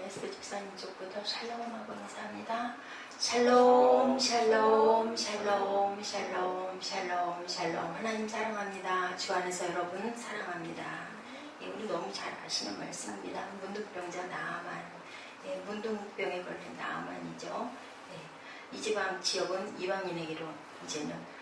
에스더 집사님 쪽부터 샬롬하고 인사합니다. 샬롬 샬롬 샬롬 샬롬 샬롬 샬롬. 하나님 사랑합니다. 주 안에서 여러분 사랑합니다. 예, 우리 너무 잘 아시는 말씀입니다. 문둥병자 나아만, 예, 문둥병에 걸린 나아만이죠. 예, 이 지역은 이방인에게로 이제는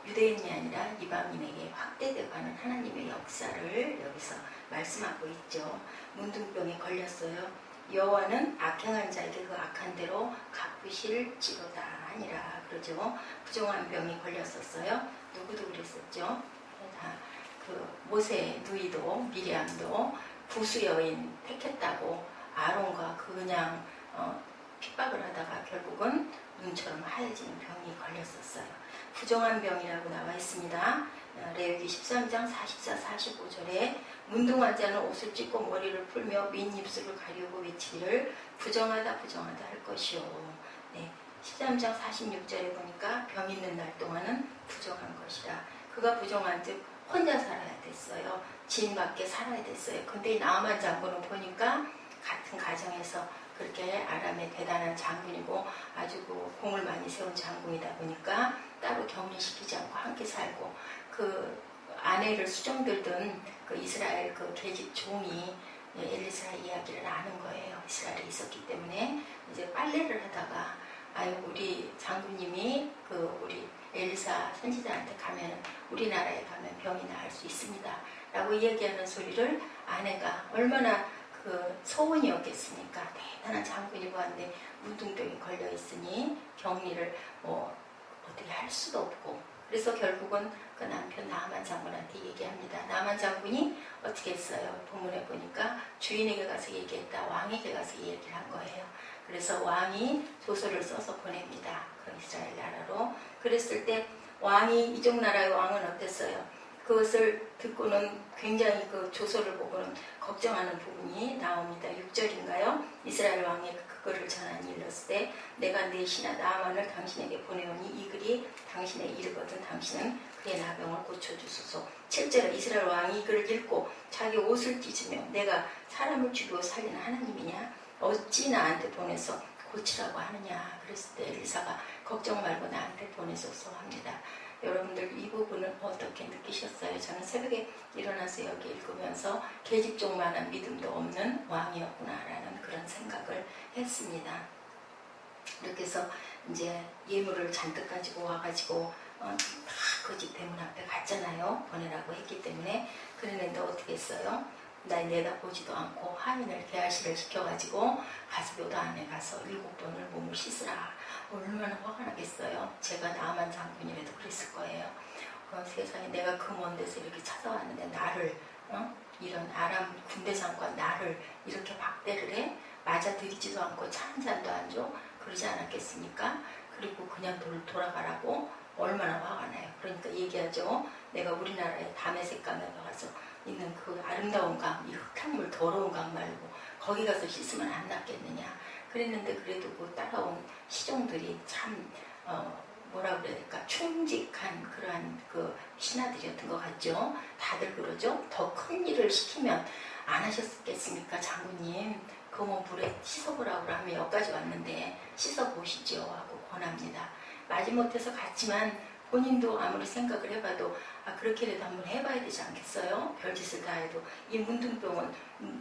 유대인이 아니라 이방인에게 확대되어가는 하나님의 역사를 여기서 말씀하고 있죠. 문둥병에 걸렸어요. 여호와는 악행한 자에게 그 악한 대로 갚으실지로다 아니라 그러죠. 부정한 병이 걸렸었어요. 누구도 그랬었죠. 그 모세 누이도 미리암도 부수 여인 택했다고 아론과 그냥 핍박을 하다가 결국은 눈처럼 하얘지는 병이 걸렸었어요. 부정한 병이라고 나와 있습니다. 레위기 13장 44, 45절에 문둥한 자는 옷을 찢고 머리를 풀며 밑입술을 가리우고 외치기를 부정하다 부정하다 할 것이요. 네, 13장 46절에 보니까 병 있는 날 동안은 부정한 것이라. 그가 부정한 즉 혼자 살아야 됐어요. 진 밖에 살아야 됐어요. 근데 이 나아만 장군은 보니까 같은 가정에서 그렇게 아람의 대단한 장군이고 아주 공을 많이 세운 장군이다 보니까 따로 격리시키지 않고 함께 살고 그 아내를 수종들던 그 이스라엘 그 계집 종이 엘리사 이야기를 아는 거예요. 이스라엘에 있었기 때문에 이제 빨래를 하다가 아유 우리 장군님이 그 우리 엘리사 선지자한테 가면 우리나라에 가면 병이 나을 수 있습니다. 라고 이야기하는 소리를 아내가 얼마나 그 소원이었겠습니까? 대단한 장군이고 한데 문둥병이 걸려 있으니 격리를 어떻게 할 수도 없고 그래서 결국은 그 남편 나아만 장군한테 얘기합니다. 나아만 장군이 어떻게 했어요? 본문에 보니까 주인에게 가서 얘기했다. 왕에게 가서 얘기를 한 거예요. 그래서 왕이 조서를 써서 보냅니다. 그 이스라엘 나라로. 그랬을 때 왕이 이쪽 나라의 왕은 어땠어요? 그것을 듣고는 굉장히 그 조서를 보고는 걱정하는 부분이 나옵니다. 6절인가요? 이스라엘 왕이 그거를 전하니 일렀을 때 내가 내 신하 나아만을 당신에게 보내오니 이 글이 당신에 이르거든 당신은 그의 나병을 고쳐주소서. 7절에 이스라엘 왕이 이 글을 읽고 자기 옷을 찢으며 내가 사람을 죽이고 살리는 하나님이냐? 어찌 나한테 보내서 고치라고 하느냐? 그랬을 때 엘리사가 걱정 말고 나한테 보내소서 합니다. 여러분들 이 부분은 어떻게 느끼셨어요? 저는 새벽에 일어나서 여기 읽으면서 계집종만한 믿음도 없는 왕이었구나라는 그런 생각을 했습니다. 이렇게 해서 이제 예물을 잔뜩 가지고 와가지고 다 그 집 대문 앞에 갔잖아요. 보내라고 했기 때문에. 그랬는데 어떻게 했어요? 날 내다보지도 않고 하인을 계하시를 시켜가지고 가서 묘다 안에 가서 7번을 몸을 씻으라. 얼마나 화가 나겠어요. 제가 나아만 장군이라도 그랬을 거예요. 세상에 내가 그 먼 데서 이렇게 찾아왔는데 나를 이런 아람 군대 장관 나를 이렇게 박대를 해? 맞아들이지도 않고 차 한 잔도 안 줘? 그러지 않았겠습니까? 그리고 그냥 돌아가라고 얼마나 화가 나요. 그러니까 얘기하죠. 내가 우리나라의 다메섹 강에 가서 있는 그 아름다운 강, 이 흙탕물 더러운 강 말고 거기 가서 씻으면 안 낫겠느냐. 그랬는데 그래도 그 따라온 시종들이 참 뭐라 그래야 될까 충직한 그러한 그 신하들이었던 것 같죠. 다들 그러죠. 더 큰 일을 시키면 안 하셨겠습니까? 장군님 그 뭐 물에 씻어보라고 하면 여기까지 왔는데 씻어보시죠 하고 권합니다. 마지못해서 갔지만 본인도 아무리 생각을 해봐도 그렇게라도 한번 해봐야 되지 않겠어요? 별짓을 다 해도. 이 문둥병은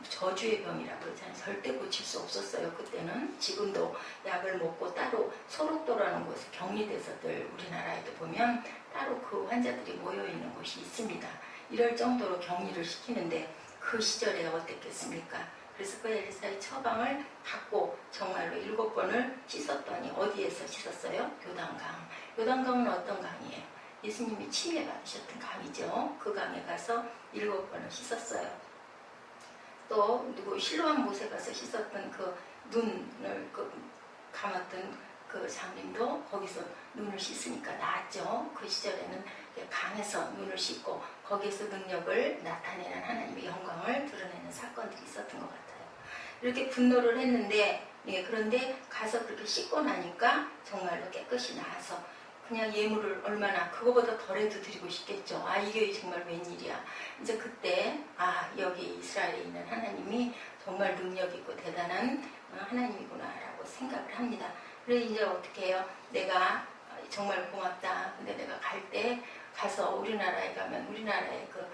저주의 병이라고 그러잖아요. 절대 고칠 수 없었어요. 그때는. 지금도 약을 먹고 따로 소록도라는 곳에 격리돼서들 우리나라에도 보면 따로 그 환자들이 모여있는 곳이 있습니다. 이럴 정도로 격리를 시키는데 그 시절에 어땠겠습니까? 그래서 그 엘리사의 처방을 받고 정말로 7번을 씻었더니 어디에서 씻었어요? 요단강. 요단강은 어떤 강이에요? 예수님이 침례받으셨던 강이죠. 그 강에 가서 7번을 씻었어요. 또 실로암 못에 가서 씻었던 그 눈을 감았던 그 장님도 거기서 눈을 씻으니까 나았죠. 그 시절에는 강에서 눈을 씻고 거기에서 능력을 나타내는 하나님의 영광을 드러내는 사건들이 있었던 것 같아요. 이렇게 분노를 했는데 그런데 가서 그렇게 씻고 나니까 정말로 깨끗이 나아서 그냥 예물을 얼마나 그거보다 덜해도 드리고 싶겠죠. 아, 이 교회 정말 웬일이야. 이제 그때 아, 여기 이스라엘에 있는 하나님이 정말 능력 있고 대단한 하나님이구나라고 생각을 합니다. 그래서 이제 어떻게 해요? 내가 정말 고맙다. 근데 내가 갈 때 가서 우리나라에 가면 우리나라의 그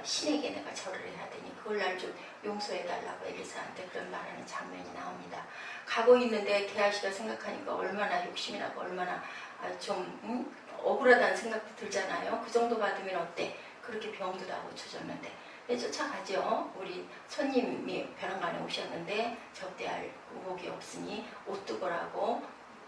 신에게 내가 절을 해야 되니 그걸 날 좀 용서해 달라고 엘리사한테 그런 말하는 장면이 나옵니다. 가고 있는데 게하시가 생각하니까 얼마나 욕심이 나고 얼마나 좀 억울하다는 생각도 들잖아요. 그 정도 받으면 어때? 그렇게 병도 다 고쳐졌는데 쫓아가죠. 우리 손님이 벼랑간에 오셨는데 접대할 의복이 없으니 옷 두고라고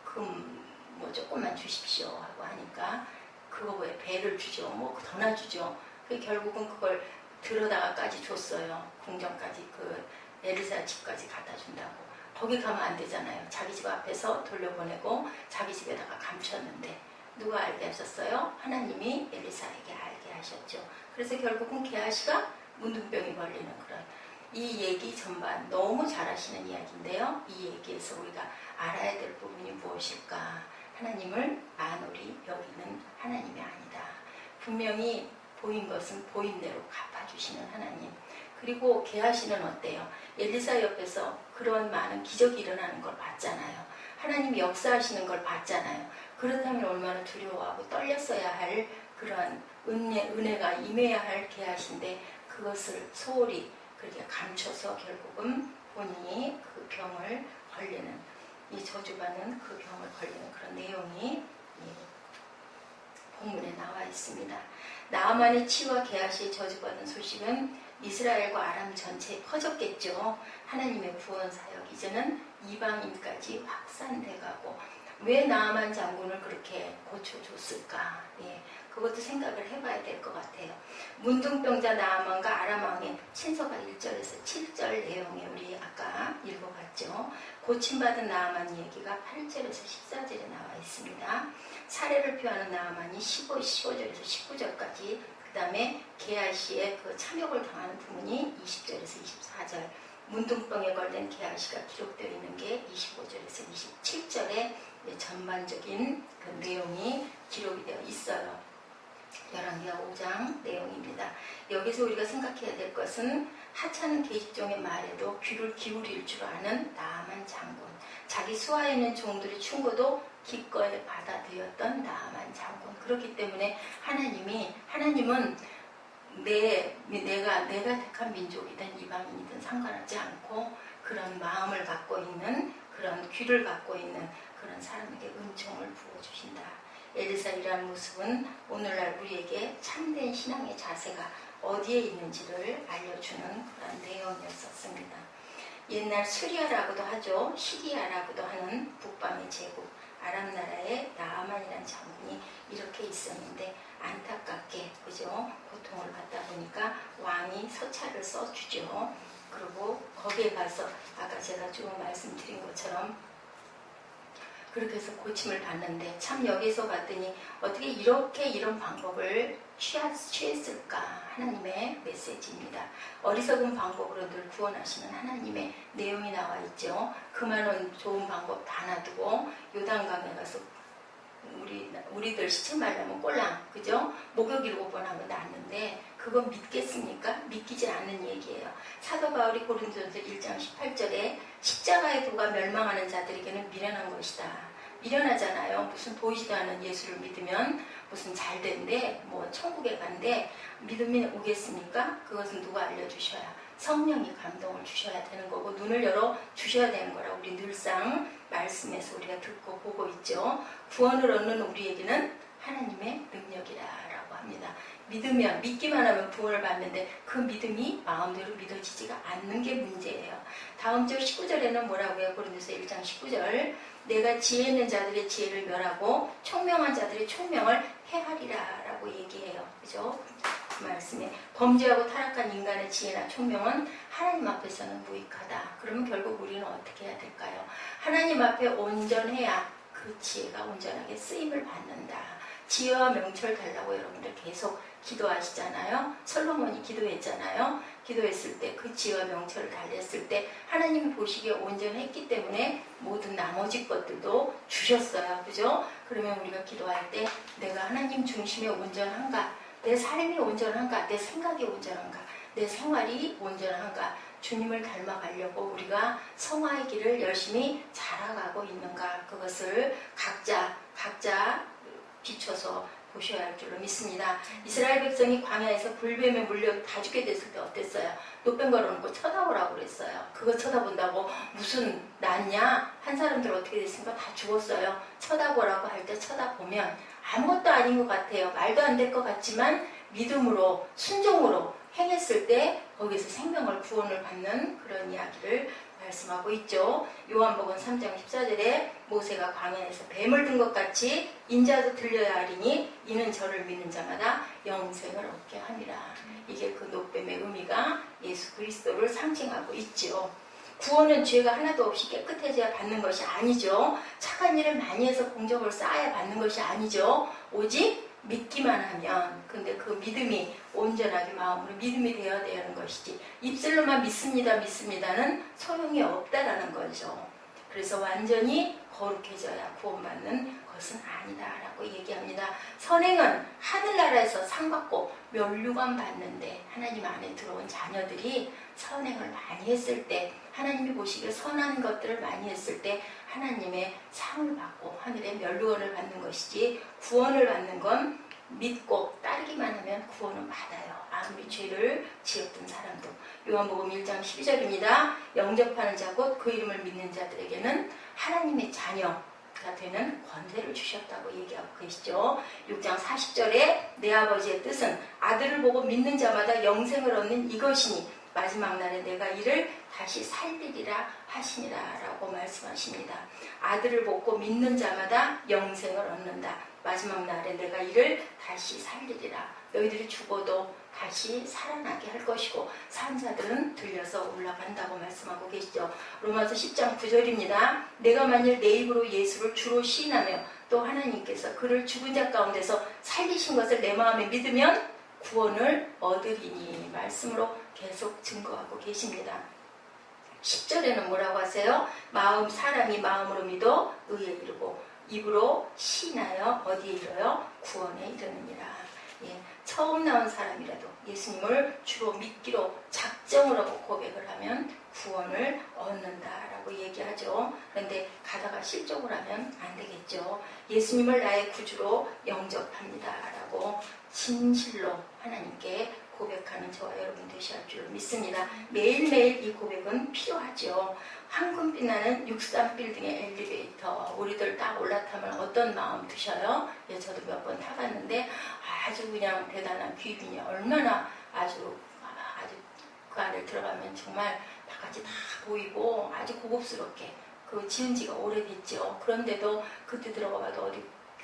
금 뭐 조금만 주십시오 하고 하니까 그거 왜 배를 주죠. 뭐 더 놔주죠. 결국은 그걸 들어다가까지 줬어요. 궁전까지 그 엘리사 집까지 갖다 준다고. 거기 가면 안 되잖아요. 자기 집 앞에서 돌려보내고 자기 집에다가 감췄는데 누가 알게 하셨어요? 하나님이 엘리사에게 알게 하셨죠. 그래서 결국은 게하시가 문둥병이 걸리는 그런 이 얘기 전반 너무 잘하시는 이야기인데요. 이 얘기에서 우리가 알아야 될 부분이 무엇일까? 하나님을 아노리 여기는 하나님이 아니다. 분명히 보인 것은 보인 대로 갚아주시는 하나님. 그리고 게하시는 어때요? 엘리사 옆에서 그런 많은 기적이 일어나는 걸 봤잖아요. 하나님이 역사하시는 걸 봤잖아요. 그렇다면 얼마나 두려워하고 떨렸어야 할 그런 은혜가 임해야 할 게하시인데 그것을 소홀히 그렇게 감춰서 결국은 본인이 그 병을 걸리는 이 저주받는 그 병을 걸리는 그런 내용이 본문에 나와 있습니다. 나아만의 치유와 게하시의 저주받은 소식은 이스라엘과 아람 전체에 퍼졌겠죠. 하나님의 구원 사역 이제는 이방인까지 확산돼가고 왜 나아만 장군을 그렇게 고쳐줬을까? 그것도 생각을 해봐야 될 것 같아요. 문둥병자 나아만과 아람 왕의 신서가 1절에서 7절 내용에 우리 아까 읽어봤죠. 고침받은 나아만 얘기가 8절에서 14절에 나와 있습니다. 사례를 표하는 나아만이 15절에서 19절까지 그 다음에 게하시의 그 참욕을 당하는 부분이 20절에서 24절 문둥병에 걸린 게하시가 기록되어 있는 게 25절에서 27절에 전반적인 그 내용이 기록이 되어 있어요. 열왕기하 5장 내용입니다. 여기서 우리가 생각해야 될 것은 하찮은 계집종의 말에도 귀를 기울일 줄 아는 나아만 장군, 자기 수하에 있는 종들의 충고도 기꺼이 받아들였던 나아만 장군. 그렇기 때문에 하나님은 내가 택한 민족이든 이방인이든 상관하지 않고 그런 마음을 갖고 있는 그런 귀를 갖고 있는 그런 사람에게 은총을 부어주신다. 엘리사이라는 모습은 오늘날 우리에게 참된 신앙의 자세가 어디에 있는지를 알려주는 그런 내용이었습니다. 옛날 스리아라고도 하죠. 시리아라고도 하는 북방의 제국 아람 나라에 나아만이라는 장군이 이렇게 있었는데 안타깝게 그죠? 고통을 받다 보니까 왕이 서찰을 써주죠. 그리고 거기에 가서 아까 제가 좀 말씀드린 것처럼 그렇게 해서 고침을 받는데 참 여기서 봤더니 어떻게 이런 방법을 취했을까 하나님의 메시지입니다. 어리석은 방법으로 늘 구원하시는 하나님의 내용이 나와 있죠. 그 많은 좋은 방법 다 놔두고 요단강에 가서 우리들 시체 말하면 꼴랑 그죠? 목욕 7번 하고 났는데 그건 믿겠습니까? 믿기지 않는 얘기예요. 사도 바울이 고린도전서 1장 18절에 십자가의 도가 멸망하는 자들에게는 미련한 것이다. 미련하잖아요. 무슨 보이지도 않은 예수를 믿으면 무슨 잘 된대, 뭐 천국에 간대. 믿음이 오겠습니까? 그것은 누가 알려주셔야 성령이 감동을 주셔야 되는 거고 눈을 열어 주셔야 되는 거라 우리 늘상 말씀에서 우리가 듣고 보고 있죠. 구원을 얻는 우리에게는 하나님의 능력이라고 합니다. 믿기만 하면 구원을 받는데 그 믿음이 마음대로 믿어지지가 않는 게 문제예요. 다음 절 19절에는 뭐라고요? 고린도서 1장 19절 내가 지혜 있는 자들의 지혜를 멸하고 총명한 자들의 총명을 해하리라 라고 얘기해요. 그죠? 그 말씀에 범죄하고 타락한 인간의 지혜나 총명은 하나님 앞에서는 무익하다. 그러면 결국 우리는 어떻게 해야 될까요? 하나님 앞에 온전해야 그 지혜가 온전하게 쓰임을 받는다. 지혜와 명철 달라고 여러분들 계속 기도하시잖아요. 솔로몬이 기도했잖아요. 기도했을 때 그 지혜와 명철을 달렸을 때 하나님이 보시기에 온전했기 때문에 모든 나머지 것들도 주셨어요. 그죠? 그러면 우리가 기도할 때 내가 하나님 중심에 온전한가? 내 삶이 온전한가? 내 생각이 온전한가? 내 생활이 온전한가? 주님을 닮아가려고 우리가 성화의 길을 열심히 자라가고 있는가? 그것을 각자 비춰서 보셔야 할 줄로 믿습니다. 이스라엘 백성이 광야에서 불뱀에 물려 다 죽게 됐을 때 어땠어요? 노뱀 걸어놓고 쳐다보라고 그랬어요. 그거 쳐다본다고 무슨 낫냐? 한 사람들 어떻게 됐습니까? 다 죽었어요. 쳐다보라고 할 때 쳐다보면 아무것도 아닌 것 같아요. 말도 안 될 것 같지만 믿음으로 순종으로 행했을 때 거기서 생명을 구원을 받는 그런 이야기를 말씀하고 있죠. 요한복음 3장 14절에 모세가 광야에서 뱀을 든 것 같이 인자도 들려야 하리니 이는 저를 믿는 자마다 영생을 얻게 함이라. 이게 그 노뱀의 의미가 예수 그리스도를 상징하고 있죠. 구원은 죄가 하나도 없이 깨끗해져야 받는 것이 아니죠. 착한 일을 많이 해서 공적을 쌓아야 받는 것이 아니죠. 오직 믿기만 하면, 근데 그 믿음이 온전하게 마음으로 믿음이 되어야 되는 것이지 입술로만 믿습니다는 소용이 없다라는 거죠. 그래서 완전히 거룩해져야 구원받는 것은 아니다라고 얘기합니다. 선행은 하늘나라에서 상 받고 면류관 받는데 하나님 안에 들어온 자녀들이 선행을 많이 했을 때 하나님이 보시기에 선한 것들을 많이 했을 때 하나님의 상을 받고 하늘의 면류관을 받는 것이지 구원을 받는 건 믿고 따르기만 하면 구원은 받아요. 아무리 죄를 지었던 사람도. 요한복음 1장 12절입니다. 영접하는 자 곧 그 이름을 믿는 자들에게는 하나님의 자녀가 되는 권세를 주셨다고 얘기하고 계시죠. 6장 40절에 내 아버지의 뜻은 아들을 보고 믿는 자마다 영생을 얻는 이것이니 마지막 날에 내가 이를 다시 살리리라 하시니라 라고 말씀하십니다. 아들을 보고 믿는 자마다 영생을 얻는다. 마지막 날에 내가 이를 다시 살리리라. 너희들이 죽어도 다시 살아나게 할 것이고 산 자들은 들려서 올라간다고 말씀하고 계시죠. 로마서 10장 9절입니다. 내가 만일 내 입으로 예수를 주로 시인하며 또 하나님께서 그를 죽은 자 가운데서 살리신 것을 내 마음에 믿으면 구원을 얻으리니 말씀으로 계속 증거하고 계십니다. 10절에는 뭐라고 하세요? 사람이 마음으로 믿어 의에 이르고 입으로 시인하여 어디에 이르러 구원에 이르느니라. 처음 나온 사람이라도 예수님을 주로 믿기로 작정을 하고 고백을 하면 구원을 얻는다라고 얘기하죠. 그런데 가다가 실족을 하면 안 되겠죠. 예수님을 나의 구주로 영접합니다라고 진실로 하나님께 고백하는 저와 여러분 되셔야 할 줄 믿습니다. 매일매일 이 고백은 필요하죠. 황금빛 나는 63빌딩의 엘리베이터 우리들 딱 올라타면 어떤 마음 드셔요? 저도 몇 번 타봤는데 아주 그냥 대단한 귀빈이 얼마나 아주 그 안에 들어가면 정말 바깥이 다 보이고 아주 고급스럽게 그 지은 지가 오래됐죠. 그런데도 그때 들어가봐도 어디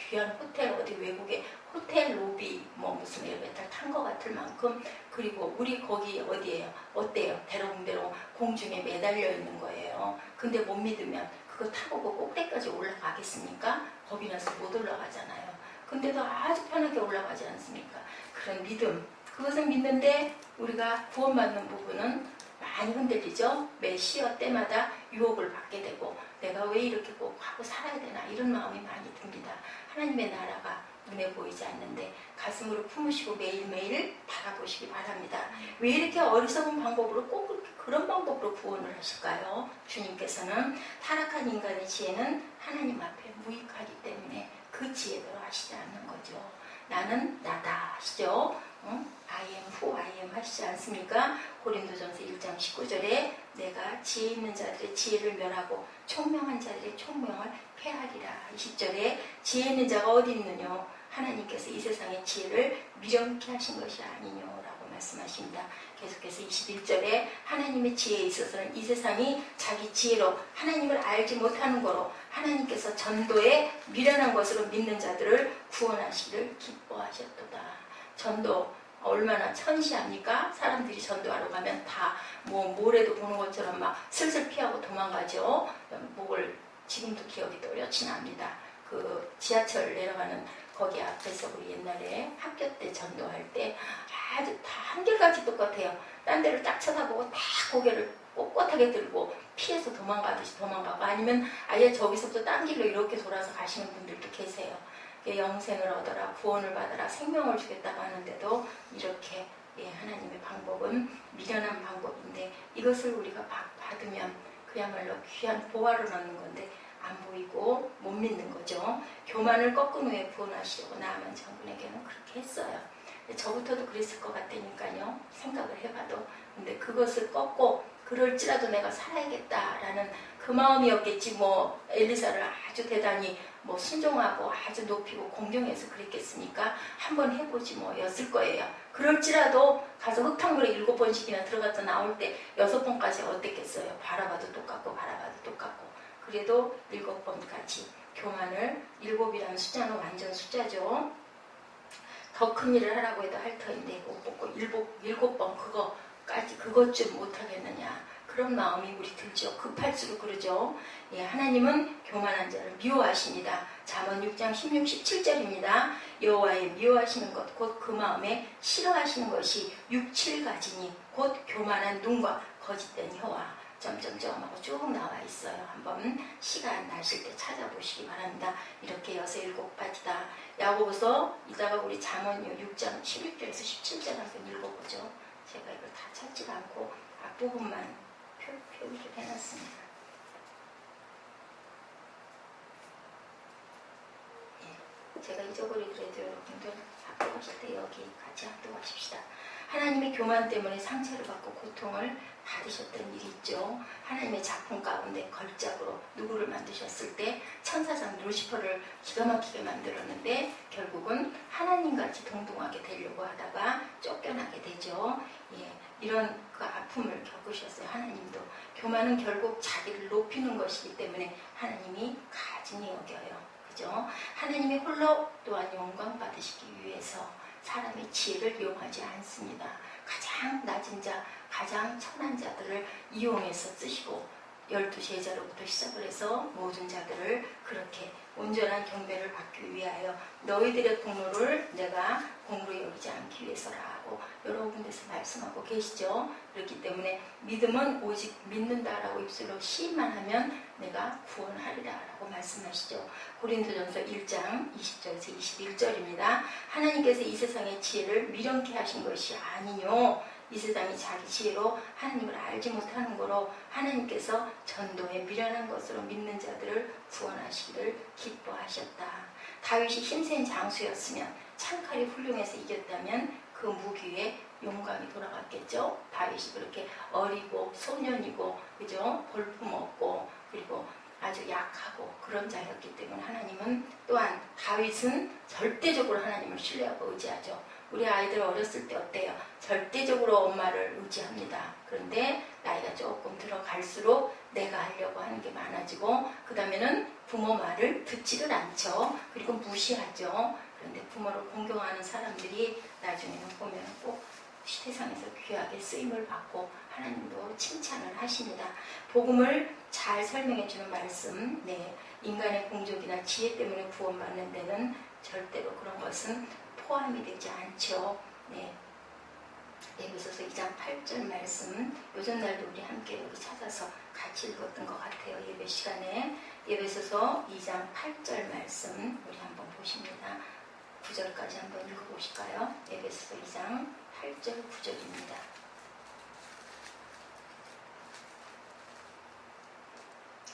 귀한 호텔 어디 외국에 호텔 로비 무슨 엘리베이터 탄 것 같을 만큼 그리고 우리 거기 어디예요? 어때요? 대롱대롱 공중에 매달려 있는 거예요. 근데 못 믿으면 그거 타고 그 꼭대기까지 올라가겠습니까? 겁이 나서 못 올라가잖아요. 근데도 아주 편하게 올라가지 않습니까? 그런 믿음 그것은 믿는데 우리가 구원받는 부분은 많이 흔들리죠. 매 시어 때마다 유혹을 받게 되고 내가 왜 이렇게 꼭 하고 살아야 되나 이런 마음이 많이 듭니다. 하나님의 나라가 눈에 보이지 않는데 가슴으로 품으시고 매일매일 바라보시기 바랍니다. 왜 이렇게 어리석은 방법으로 꼭 그런 방법으로 구원을 하실까요? 주님께서는 타락한 인간의 지혜는 하나님 앞에 무익하기 때문에 그 지혜대로 하시지 않는 거죠. 나는 나다 하시죠. I am who I am 하시지 않습니까? 고린도전서 1장 19절에 내가 지혜 있는 자들의 지혜를 멸하고 총명한 자들의 총명을 폐하리라. 20절에 지혜 있는 자가 어디 있느뇨? 하나님께서 이 세상의 지혜를 미련케 하신 것이 아니뇨라고 말씀하십니다. 계속해서 21절에 하나님의 지혜에 있어서는 이 세상이 자기 지혜로 하나님을 알지 못하는 거로 하나님께서 전도에 미련한 것으로 믿는 자들을 구원하시기를 기뻐하셨도다. 전도 얼마나 천시합니까? 사람들이 전도하러 가면 다 모래도 보는 것처럼 막 슬슬 피하고 도망가죠. 목을 지금도 기억이 또렷이 납니다. 그 지하철 내려가는 거기 앞에서 우리 옛날에 학교 때 전도할 때 아주 다 한결같이 똑같아요. 딴 데를 딱 쳐다보고 다 고개를 꼿꼿하게 들고 피해서 도망가듯이 도망가고, 아니면 아예 저기서부터 딴 길로 이렇게 돌아서 가시는 분들도 계세요. 영생을 얻어라, 구원을 받아라, 생명을 주겠다고 하는데도 이렇게 하나님의 방법은 미련한 방법인데, 이것을 우리가 받으면 그야말로 귀한 보화를 얻는 건데 안 보이고 못 믿는 거죠. 교만을 꺾은 후에 구원하시려고 나아만 장군에게는 그렇게 했어요. 저부터도 그랬을 것 같다니까요. 생각을 해봐도. 근데 그것을 꺾고 그럴지라도 내가 살아야겠다라는 그 마음이었겠지. 뭐 엘리사를 아주 대단히 뭐 순종하고 아주 높이고 공경해서 그랬겠습니까? 한번 해보지 뭐 였을 거예요. 그럴지라도 가서 흙탕물에 7번씩이나 들어갔다 나올 때 6번까지 어땠겠어요? 바라봐도 똑같고 바라봐도 똑같고. 그래도 7번까지 교만을, 7이라는 숫자는 완전 숫자죠. 더 큰 일을 하라고 해도 할 터인데 못 뽑고 7번 그거까지 그것쯤 못하겠느냐. 그런 마음이 우리 들죠. 급할수록 그러죠. 하나님은 교만한 자를 미워하십니다. 잠언 6장 16, 17절입니다. 여호와의 미워하시는 것 곧 그 마음에 싫어하시는 것이 6, 7가지니 곧 교만한 눈과 거짓된 혀와 점점점 하고 쭉 나와 있어요. 한번 시간 나실 때 찾아보시기 바랍니다. 이렇게 6, 7가지다. 야고보서 이따가 우리 잠언 6장 16절에서 17절 한번 읽어보죠. 제가 이걸 다 찾지가 않고 앞부분만 표기를 해놨습니다. 제가 잊어버리더라도 여러분들 합독하실 때 여기 같이 합독하십시다. 하나님의 교만 때문에 상처를 받고 고통을 받으셨던 일이 있죠. 하나님의 작품 가운데 걸작으로 누구를 만드셨을 때 천사장 루시퍼를 기가 막히게 만들었는데 결국은 하나님같이 동동하게 되려고 하다가 쫓겨나게 되죠. 이런 그 아픔을 겪으셨어요. 하나님도. 교만은 결국 자기를 높이는 것이기 때문에 하나님이 가증히 여겨요. 그죠? 하나님이 홀로 또한 영광 받으시기 위해서 사람의 지혜를 이용하지 않습니다. 가장 낮은 자, 가장 천한 자들을 이용해서 쓰시고 12제자로부터 시작을 해서 모든 자들을 그렇게 온전한 경배를 받기 위하여 너희들의 공로를 내가 공로 여기지 않기 위해서라고 여러 군데서 말씀하고 계시죠. 그렇기 때문에 믿음은 오직 믿는다라고 입술로 시인만 하면 내가 구원하리라라고 말씀하시죠. 고린도전서 1장 20절에서 21절입니다. 하나님께서 이 세상의 지혜를 미련케 하신 것이 아니뇨. 이 세상이 자기 지혜로 하나님을 알지 못하는 거로 하나님께서 전도에 미련한 것으로 믿는 자들을 구원하시기를 기뻐하셨다. 다윗이 힘센 장수였으면 창칼이 훌륭해서 이겼다면 그 무기에 용감이 돌아갔겠죠. 다윗이 그렇게 어리고 소년이고 그죠? 볼품없고 그리고 아주 약하고 그런 자였기 때문에 하나님은 또한 다윗은 절대적으로 하나님을 신뢰하고 의지하죠. 우리 아이들 어렸을 때 어때요? 절대적으로 엄마를 의지합니다. 그런데 나이가 조금 들어갈수록 내가 하려고 하는 게 많아지고 그 다음에는 부모 말을 듣지를 않죠. 그리고 무시하죠. 그런데 부모를 공경하는 사람들이 나중에는 보면 꼭 세상에서 귀하게 쓰임을 받고 하나님도 칭찬을 하십니다. 복음을 잘 설명해 주는 말씀, 인간의 공적이나 지혜 때문에 구원받는 데는 절대로 그런 것은 포함이 되지 않죠. 에베소서 2장 8절 말씀, 요전날도 우리 함께 여기 찾아서 같이 읽었던 것 같아요. 예배 시간에 에베소서 2장 8절 말씀 우리 한번 보십니다. 9절까지 한번 읽어보실까요? 에베소서 2장 8절 9절입니다.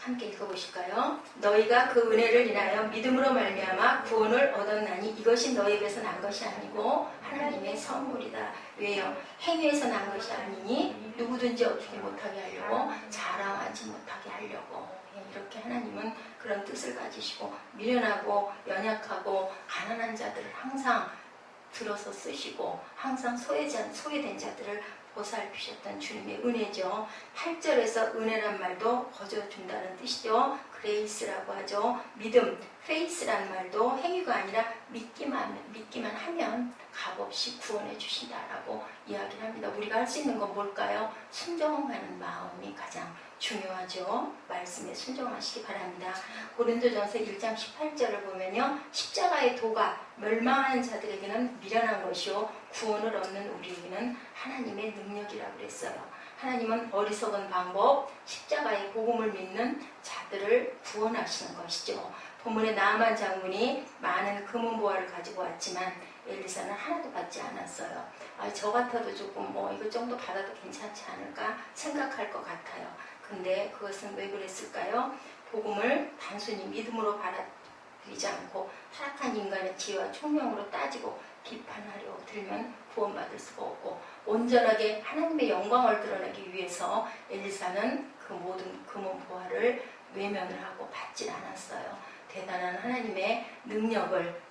함께 읽어보실까요? 너희가 그 은혜를 인하여 믿음으로 말미암아 구원을 얻었나니 이것이 너희에게서 난 것이 아니고 하나님의 선물이다. 왜요? 행위에서 난 것이 아니니 누구든지 어떻게 못하게 하려고 자랑하지 못하게 하려고. 이렇게 하나님은 그런 뜻을 가지시고 미련하고 연약하고 가난한 자들을 항상 들어서 쓰시고 항상 소외된 자들을 보살피셨던 주님의 은혜죠. 8절에서 은혜란 말도 거저준다는 뜻이죠. 그레이스라고 하죠. 믿음, faith라는 말도 행위가 아니라 믿기만 하면 값없이 구원해 주신다라고 이야기를 합니다. 우리가 할 수 있는 건 뭘까요? 순종하는 마음이 가장 중요하죠. 말씀에 순종하시기 바랍니다. 고린도전서 1장 18절을 보면요. 십자가의 도가 멸망하는 자들에게는 미련한 것이요 구원을 얻는 우리에게는 하나님의 능력이라고 그랬어요. 하나님은 어리석은 방법, 십자가의 복음을 믿는 자들을 구원하시는 것이죠. 본문에 나아만 장군이 많은 금은보화를 가지고 왔지만 엘리사는 하나도 받지 않았어요. 저 같아도 조금 이거 정도 받아도 괜찮지 않을까 생각할 것 같아요. 근데 그것은 왜 그랬을까요? 복음을 단순히 믿음으로 받아들이지 않고 타락한 인간의 지혜와 총명으로 따지고 비판하려 들면 구원받을 수가 없고 온전하게 하나님의 영광을 드러내기 위해서 엘리사는 그 모든 금은보화를 외면을 하고 받질 않았어요. 대단한 하나님의 능력을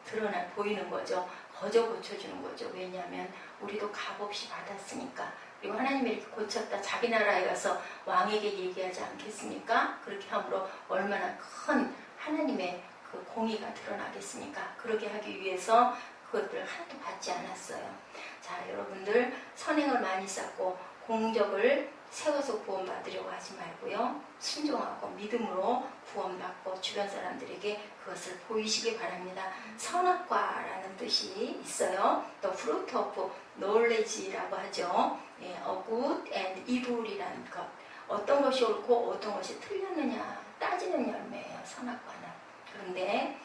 보이는 거죠. 거저 고쳐주는 거죠. 왜냐하면 우리도 값없이 받았으니까. 그리고 하나님이 이렇게 고쳤다 자기 나라에 가서 왕에게 얘기하지 않겠습니까? 그렇게 함으로 얼마나 큰 하나님의 그 공의가 드러나겠습니까? 그러게 하기 위해서 그것들을 하나도 받지 않았어요. 자, 여러분들 선행을 많이 쌓고 공적을 세워서 구원받으려고 하지 말고요. 순종하고 믿음으로 구원받고 주변 사람들에게 그것을 보이시기 바랍니다. 선악과라는 뜻이 있어요. 또 fruit of knowledge라고 하죠. a good and evil이라는 것. 어떤 것이 옳고 어떤 것이 틀렸느냐 따지는 열매예요. 선악과는. 그런데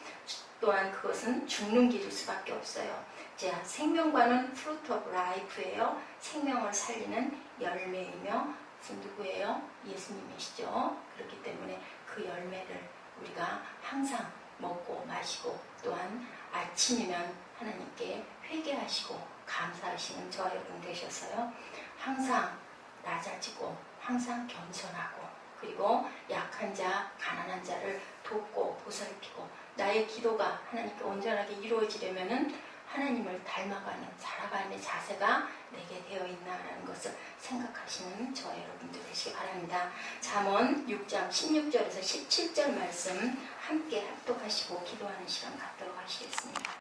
또한 그것은 죽는 길일 수밖에 없어요. 자, 생명과는 fruit of life예요. 생명을 살리는 열매이며 그것은 누구예요? 예수님이시죠. 그렇기 때문에 그 열매를 우리가 항상 먹고 마시고 또한 아침이면 하나님께 회개하시고 감사하시는 저와 여러분 되셔서요. 항상 낮아지고 항상 겸손하고 그리고 약한 자, 가난한 자를 돕고 보살피고 나의 기도가 하나님께 온전하게 이루어지려면은 하나님을 닮아가는 살아가는 자세가 내게 되어 있나라는 것을 생각하시는 저와 여러분들 되시기 바랍니다. 잠언 6장 16절에서 17절 말씀 함께 합독하시고 기도하는 시간 갖도록 하시겠습니다.